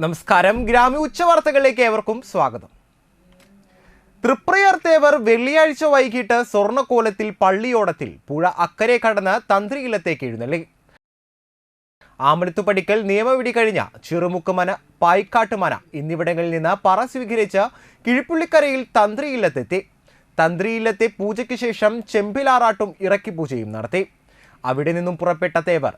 നമസ്കാരം. ഗ്രാമീണ ഉച്ചവാർത്തകളിലേക്ക് ഏവർക്കും സ്വാഗതം. തൃപ്രയാർ തേവർ വെള്ളിയാഴ്ച വൈകിട്ട് സ്വർണ്ണക്കോലത്തിൽ പള്ളിയോടത്തിൽ പുഴ അക്കരെ കടന്ന് തന്ത്രിയില്ലത്തേക്ക് എഴുന്നള്ളി. ആമലത്തുപടിക്കൽ നിയമവിധി കഴിഞ്ഞ ചെറുമുക്കുമന, പായിക്കാട്ടുമന എന്നിവിടങ്ങളിൽ നിന്ന് പറ സ്വീകരിച്ച് കിഴിപ്പുള്ളിക്കരയിൽ തന്ത്രിയില്ലത്തെത്തി. തന്ത്രിയില്ലത്തെ പൂജയ്ക്ക് ശേഷം ചെമ്പിലാറാട്ടും ഇറക്കി പൂജയും നടത്തി. അവിടെ നിന്നും പുറപ്പെട്ട തേവർ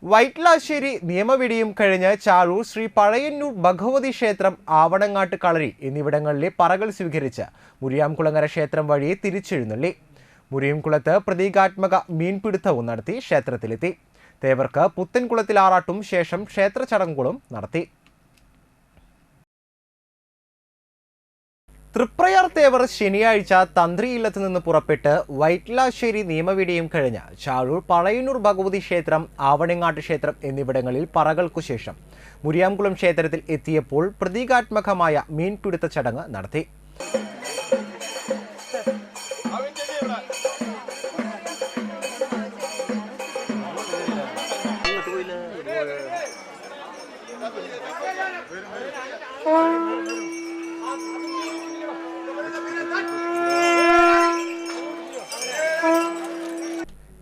വൈറ്റ്ലാശ്ശേരി നിയമവിധിയും കഴിഞ്ഞ് ചാഴൂർ ശ്രീ പഴയന്നൂർ ഭഗവതി ക്ഷേത്രം, ആവണങ്ങാട്ട് കളരി എന്നിവിടങ്ങളിലെ പറകൾ സ്വീകരിച്ച് മുരിയാംകുളങ്ങര ക്ഷേത്രം വഴി തിരിച്ചെഴുന്നള്ളി. മുരിയംകുളത്ത് പ്രതീകാത്മക മീൻപിടുത്തവും നടത്തി ക്ഷേത്രത്തിലെത്തി. തേവർക്ക് പുത്തൻകുളത്തിൽ ആറാട്ടും ശേഷം ക്ഷേത്ര ചടങ്ങുകളും നടത്തി. തൃപ്രയാർ തേവർ ശനിയാഴ്ച തന്ത്രിയില്ലത്ത് നിന്ന് പുറപ്പെട്ട് വൈറ്റ്ലാശ്ശേരി നിയമവിധിയും കഴിഞ്ഞ് ചാഴൂർ പഴയന്നൂർ ഭഗവതി ക്ഷേത്രം, ആവണങ്ങാട്ട് ക്ഷേത്രം എന്നിവിടങ്ങളിൽ പറകൾക്കു ശേഷം മുരിയാംകുളം ക്ഷേത്രത്തിൽ എത്തിയപ്പോൾ പ്രതീകാത്മകമായ മീൻപിടുത്ത ചടങ്ങ് നടത്തി.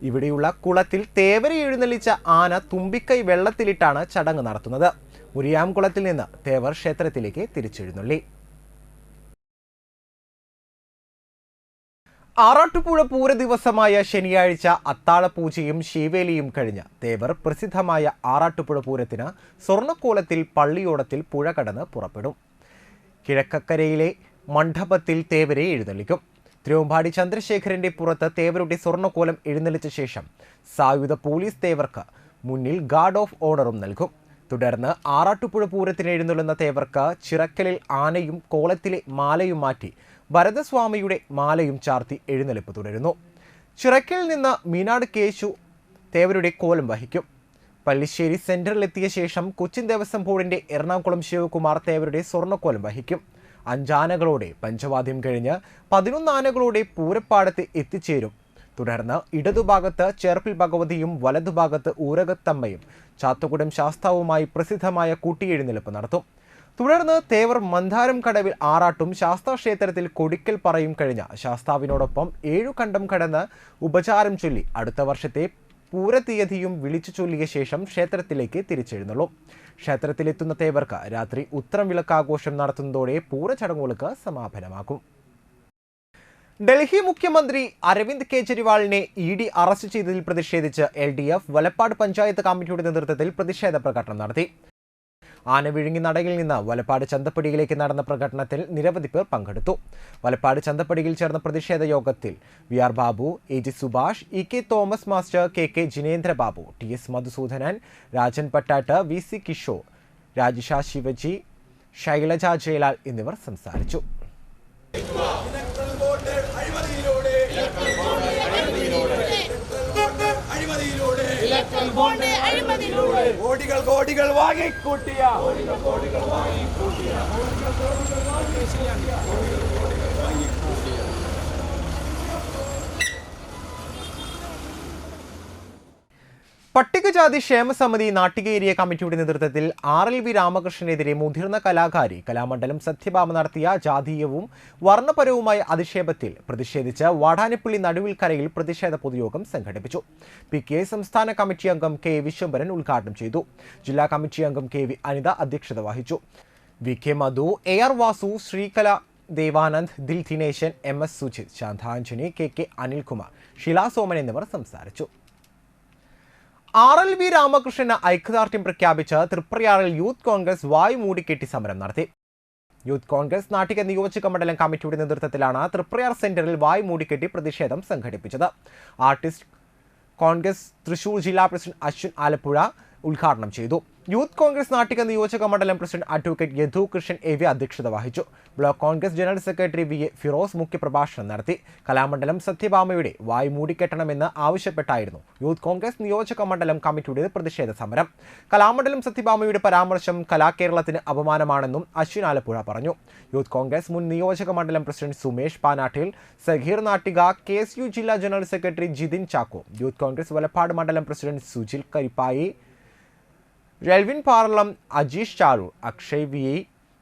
ഇവിടെയുള്ള കുളത്തിൽ തേവരെ എഴുന്നള്ളിച്ച ആന തുമ്പിക്കൈ വെള്ളത്തിലിട്ടാണ് ചടങ്ങ് നടത്തുന്നത്. മുരിയാംകുളത്തിൽ നിന്ന് തേവർ ക്ഷേത്രത്തിലേക്ക് തിരിച്ചെഴുന്നള്ളി. ആറാട്ടുപുഴ പൂര ദിവസമായ ശനിയാഴ്ച അത്താഴപൂജയും ശീവേലിയും കഴിഞ്ഞ് തേവർ പ്രസിദ്ധമായ ആറാട്ടുപുഴ പൂരത്തിന് സ്വർണ്ണക്കോലത്തിൽ പള്ളിയോടത്തിൽ പുഴ കടന്ന് പുറപ്പെടും. കിഴക്കക്കരയിലെ മണ്ഡപത്തിൽ തേവരെ എഴുന്നള്ളിക്കും. തിരുവമ്പാടി ചന്ദ്രശേഖരന്റെ പുറത്ത് തേവരുടെ സ്വർണ്ണക്കോലം എഴുന്നള്ളിച്ച ശേഷം സായുധ പോലീസ് തേവർക്ക് മുന്നിൽ ഗാർഡ് ഓഫ് ഓണറും നൽകും. തുടർന്ന് ആറാട്ടുപുഴ പൂരത്തിന് എഴുന്നള്ളുന്ന തേവർക്ക് ചിറക്കലിൽ ആനയും കോലത്തിലെ മാലയും മാറ്റി ഭരതസ്വാമിയുടെ മാലയും ചാർത്തി എഴുന്നള്ളിപ്പ് തുടരുന്നു. ചിറക്കലിൽ നിന്ന് മീനാട് കേശു തേവരുടെ കോലം വഹിക്കും. പല്ലിശ്ശേരി സെന്ററിലെത്തിയ ശേഷം കൊച്ചിൻ ദേവസ്വം ബോർഡിന്റെ എറണാകുളം ശിവകുമാർ തേവരുടെ സ്വർണ്ണക്കോലം വഹിക്കും. 5 ആനകളോടെ പഞ്ചവാദ്യം കഴിഞ്ഞ് 11 ആനകളോടെ പൂരപ്പാടത്ത് എത്തിച്ചേരും. തുടർന്ന് ഇടതുഭാഗത്ത് ചേർപ്പിൽ ഭഗവതിയും വലതുഭാഗത്ത് ഊരകത്തമ്മയും ചാത്തുകുടം ശാസ്താവുമായി പ്രസിദ്ധമായ കൂട്ടിയെഴുന്നള്ളിപ്പ് നടത്തും. തുടർന്ന് തേവർ മന്ദാരം കടവിൽ ആറാട്ടും ശാസ്താക്ഷേത്രത്തിൽ കൊടിക്കൽ പറയും കഴിഞ്ഞ ശാസ്താവിനോടൊപ്പം 7 കണ്ടം കടന്ന് ഉപചാരം ചൊല്ലി അടുത്ത വർഷത്തെ പൂരതീയതിയും വിളിച്ചു ചൊല്ലിയ ശേഷം ക്ഷേത്രത്തിലേക്ക് തിരിച്ചെഴുന്നള്ളും. ക്ഷേത്രത്തിലെത്തുന്ന തേവർക്ക് രാത്രി ഉത്തരം വിളക്കാഘോഷം നടത്തുന്നതോടെ പൂരചടങ്ങുകൾക്ക് സമാപനമാകും. ഡൽഹി മുഖ്യമന്ത്രി അരവിന്ദ് കെജ്രിവാളിനെ ED അറസ്റ്റ് ചെയ്തതിൽ പ്രതിഷേധിച്ച് LDF വലപ്പാട് പഞ്ചായത്ത് കമ്മിറ്റിയുടെ നേതൃത്വത്തിൽ പ്രതിഷേധ പ്രകടനം നടത്തി. ആനവിഴുങ്ങി നടയിൽ നിന്ന് വലപ്പാട് ചന്തപ്പടിയിലേക്ക് നടന്ന പ്രകടനത്തിൽ നിരവധി പേർ പങ്കെടുത്തു. വലപ്പാട് ചന്തപ്പടിയിൽ ചേർന്ന പ്രതിഷേധ യോഗത്തിൽ VR Babu, AG Subhash, EK Thomas master, KK Jinendra Babu, TS Madhusudanan, Rajan Pattat, VC Kishore, Rajisha Shivaji, Shailaja Jayalal എന്നിവർ സംസാരിച്ചു. കോടികൾ വാങ്ങിക്കൂട്ടിയ പട്ടികജാതി ക്ഷേമസമിതി നാട്ടിക ഏരിയ കമ്മിറ്റിയുടെ നേതൃത്വത്തിൽ RLV രാമകൃഷ്ണനെതിരെ മുതിർന്ന കലാകാരി കലാമണ്ഡലം സത്യഭാമ നടത്തിയ ജാതീയവും വർണ്ണപരവുമായ അധിക്ഷേപത്തിൽ പ്രതിഷേധിച്ച് വാടാനപ്പള്ളി നടുവിൽക്കരയിൽ പ്രതിഷേധ പൊതുയോഗം സംഘടിപ്പിച്ചു. PKI സംസ്ഥാന കമ്മിറ്റി അംഗം K വിശ്വംഭരൻ ഉദ്ഘാടനം ചെയ്തു. ജില്ലാ കമ്മിറ്റി അംഗം KV അനിത അധ്യക്ഷത വഹിച്ചു. VK മധു, AR വാസു, ശ്രീകല ദേവാനന്ദ്, ദിൽ ദിനേശൻ, MS സുജിത്, ശാന്താഞ്ജനി, KK അനിൽകുമാർ, ഷിലാ സോമൻ എന്നിവർ സംസാരിച്ചു. RLV രാമകൃഷ്ണന് ഐക്യദാർഢ്യം പ്രഖ്യാപിച്ച് തൃപ്രയാറിൽ യൂത്ത് കോൺഗ്രസ് വായു മൂടിക്കെട്ടി സമരം നടത്തി. യൂത്ത് കോൺഗ്രസ് നാട്ടിക നിയോജക മണ്ഡലം കമ്മിറ്റിയുടെ നേതൃത്വത്തിലാണ് തൃപ്രയാർ സെന്ററിൽ വായു മൂടിക്കെട്ടി പ്രതിഷേധം സംഘടിപ്പിച്ചത്. ആർട്ടിസ്റ്റ് കോൺഗ്രസ് തൃശൂർ ജില്ലാ പ്രസിഡന്റ് അശ്വിൻ ആലപ്പുഴ ഉദ്ഘാടനം ചെയ്തു. യൂത്ത് കോൺഗ്രസ് നാട്ടിക നിയോജക മണ്ഡലം president advocate Yadu Krishnan AV അധ്യക്ഷത വഹിച്ചു. Block Congress general secretary VA Firoz മുഖ്യപ്രഭാഷണം നടത്തി. കലാമണ്ഡലം സത്യഭാമയുടെ വായു മൂടിക്കെട്ടണമെന്ന് ആവശ്യപ്പെട്ടായിരുന്നു യൂത്ത് കോൺഗ്രസ് നിയോജക മണ്ഡലം കമ്മിറ്റിയുടെ പ്രതിഷേധ സമരം. കലാമണ്ഡലം സത്യഭാമയുടെ പരാമർശം കലാകേരളത്തിന് അപമാനമാണെന്നും അശ്വിൻ ആലപ്പുഴ പറഞ്ഞു. യൂത്ത് കോൺഗ്രസ് മുൻ നിയോജക മണ്ഡലം പ്രസിഡന്റ് സുമേഷ് പാനാട്ടിൽ, സഹീർ നാട്ടിക, KSU ജില്ലാ general secretary Jithin Chacko, youth Congress Valappad മണ്ഡലം president Sujil Karippayi, Ralvin Paralam, Ajeesh Charoor, Akshay V,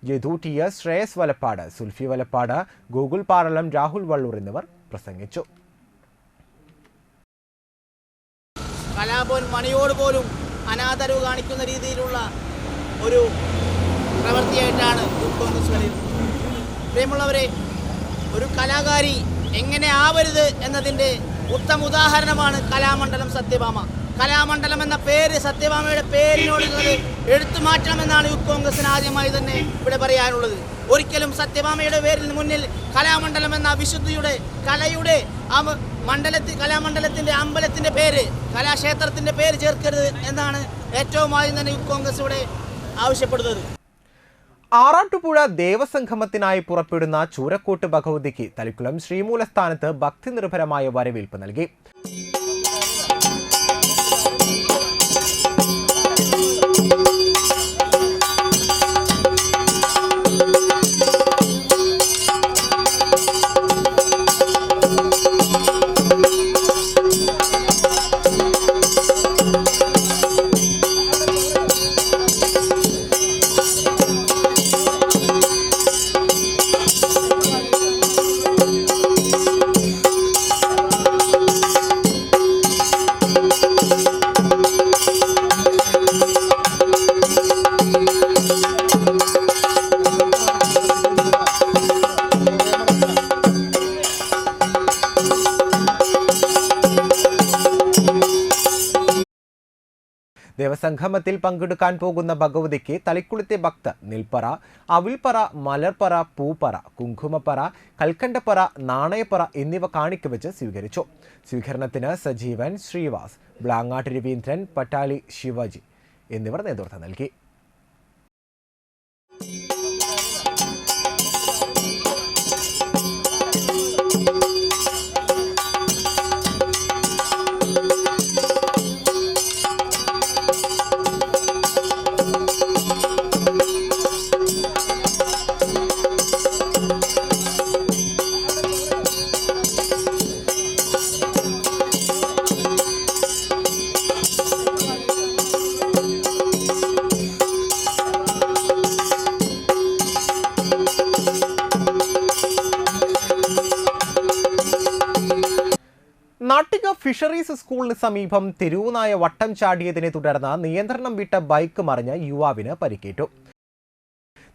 Yadu T S, Shreyas Valappad, Sulfi Valappad, Gokul Paralam, Rahul Valloor എന്നിവർ പ്രസംഗിച്ചു. കലാഭവൻ മണിയോട് പോലും അനാദരവ് കാണിക്കുന്ന രീതിയിലുള്ള ഒരു പ്രവൃത്തിയായിട്ടാണ് യൂത്ത് കോൺഗ്രസ് വിലയിരുത്തുന്നത്. പ്രിയമുള്ളവരെ, ഒരു കലാകാരി എങ്ങനെ ആവരുത് എന്നതിൻ്റെ ഉത്തമ ഉദാഹരണമാണ് കലാമണ്ഡലം സത്യഭാമ. കലാമണ്ഡലം എന്ന പേര് സത്യഭാമയുടെ പേരിനോടുള്ളത് എടുത്തു മാറ്റണമെന്നാണ് യൂത്ത് കോൺഗ്രസിന് ആദ്യമായി തന്നെ ഇവിടെ പറയാനുള്ളത്. ഒരിക്കലും സത്യഭാമയുടെ പേരിൽ മുന്നിൽ കലാമണ്ഡലം എന്ന വിശുദ്ധിയുടെ കലയുടെ കലാമണ്ഡലത്തിൻ്റെ അമ്പലത്തിൻ്റെ പേര്, കലാക്ഷേത്രത്തിൻ്റെ പേര് ചേർക്കരുത് എന്നാണ് ഏറ്റവും ആദ്യം തന്നെ യൂത്ത് കോൺഗ്രസ് ഇവിടെ ആവശ്യപ്പെടുന്നത്. ആറാട്ടുപുഴ ദേവസംഗമത്തിനായി പുറപ്പെടുന്ന ചൂരക്കോട്ട് ഭഗവതിക്ക് തളിക്കുളം ശ്രീമൂലസ്ഥാനത്ത് ഭക്തിനിർഭരമായ വരവേൽപ്പ് നൽകി. ദേവസംഗമത്തിൽ പങ്കെടുക്കാൻ പോകുന്ന ഭഗവതിക്ക് തളിക്കുളത്തെ ഭക്തർ നെൽപ്പറ, അവിൽപ്പറ, മലർപ്പറ, പൂപ്പറ, കുങ്കുമപ്പറ, കൽക്കണ്ടപ്പറ, നാണയപ്പറ എന്നിവ കാണിക്കവെച്ച് സ്വീകരിച്ചു. സ്വീകരണത്തിന് സജീവൻ, ശ്രീവാസ്, ബ്ലാങ്ങാട്ട് രവീന്ദ്രൻ, പട്ടാളി ശിവജി എന്നിവർ നേതൃത്വം നൽകി. നാട്ടിക ഫിഷറീസ് സ്കൂളിന് സമീപം തെരുവുനായ വട്ടം ചാടിയതിനെ തുടർന്ന് നിയന്ത്രണം വിട്ട ബൈക്ക് മറിഞ്ഞ് യുവാവിന് പരിക്കേറ്റു.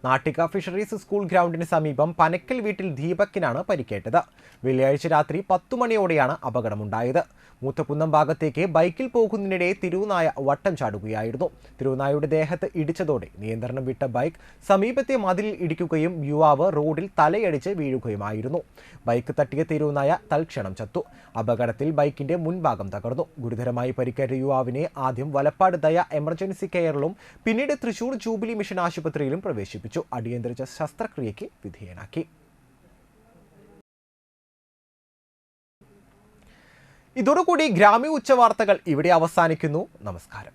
നാട്ടിക ഫിഷറീസ് സ്കൂൾ ഗ്രൗണ്ടിന് സമീപം പനക്കൽ വീട്ടിൽ ദീപക്കിനാണ് പരിക്കേറ്റത്. വെള്ളിയാഴ്ച രാത്രി 10 മണിയോടെയാണ് അപകടമുണ്ടായത്. മൂത്തക്കുന്നം ഭാഗത്തേക്ക് ബൈക്കിൽ പോകുന്നതിനിടെ തിരുവുനായ വട്ടം ചാടുകയായിരുന്നു. തിരുവുനായയുടെ ദേഹത്ത് ഇടിച്ചതോടെ നിയന്ത്രണം വിട്ട ബൈക്ക് സമീപത്തെ മതിലിൽ ഇടിക്കുകയും യുവാവ് റോഡിൽ തലയടിച്ച് വീഴുകയുമായിരുന്നു. ബൈക്ക് തട്ടിയ തിരുവുനായ തൽക്ഷണം ചത്തു. അപകടത്തിൽ ബൈക്കിന്റെ മുൻഭാഗം തകർന്നു. ഗുരുതരമായി പരിക്കേറ്റ യുവാവിനെ ആദ്യം വലപ്പാട് ദയ എമർജൻസി കെയറിലും പിന്നീട് തൃശൂർ ജൂബിലി മിഷൻ ആശുപത്രിയിലും പ്രവേശിപ്പിച്ചു. അടിയന്തര ശസ്ത്രക്രിയയ്ക്ക് വിധേയനാക്കി. ഇതോടുകൂടി ഗ്രാമീയ ഉച്ചവാർത്തകൾ ഇവിടെ അവസാനിക്കുന്നു. നമസ്കാരം.